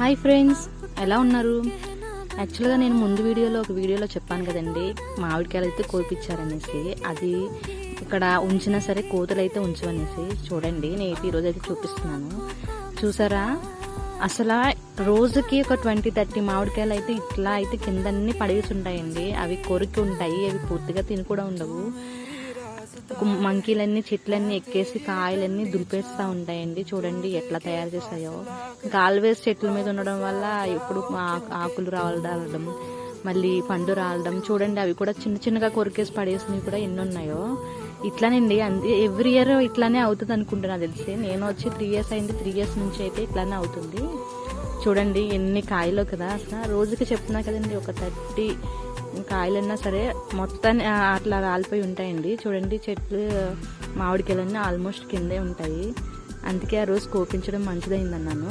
Hi friends, ఎలా ఉన్నారు? యాక్చువల్గా నేను ముందు ఒక వీడియోలో చెప్పాను కదండి, మామిడికాయలు అయితే కోపించారనేసి. అది ఇక్కడ ఉంచినా సరే కోతులు అయితే ఉంచవనేసి. చూడండి, నేను ఈరోజు అయితే చూపిస్తున్నాను. చూసారా, అసలు రోజుకి ఒక 20-30 మామిడికాయలు అయితే ఇట్లా అయితే కిందన్నీ పడేసి ఉంటాయండి. అవి కొరికి ఉంటాయి, అవి పూర్తిగా తిని కూడా ఉండవు. మంకీలన్నీ చెట్లన్నీ ఎక్కేసి కాయలన్నీ దులిపేస్తూ ఉంటాయండి. చూడండి ఎట్లా తయారు చేస్తాయో. ఇంకా ఆల్వేస్ చెట్ల మీద ఉండడం వల్ల ఎప్పుడు ఆకులు రావడం, మళ్ళీ పండు రావడం. చూడండి, అవి కూడా చిన్న చిన్నగా కొరికేసి పడేసినవి కూడా ఎన్ని ఉన్నాయో. ఇట్లానండి, అంతే ఎవ్రీ ఇయర్ ఇట్లానే అవుతుంది అనుకుంటున్నా. తెలిసి నేను వచ్చి 3 years అయింది. 3 years నుంచి అయితే ఇట్లానే అవుతుంది. చూడండి ఎన్ని కాయలు కదా. అసలు రోజుకి చెప్తున్నా కదండి, ఒక 30 కాయలన్నా సరే మొత్తం అట్లా రాలిపోయి ఉంటాయండి. చూడండి, చెట్లు మామిడికాయలన్నీ ఆల్మోస్ట్ కిందే ఉంటాయి. అందుకే ఆ రోజు కోపించడం మంచిదైందన్నాను.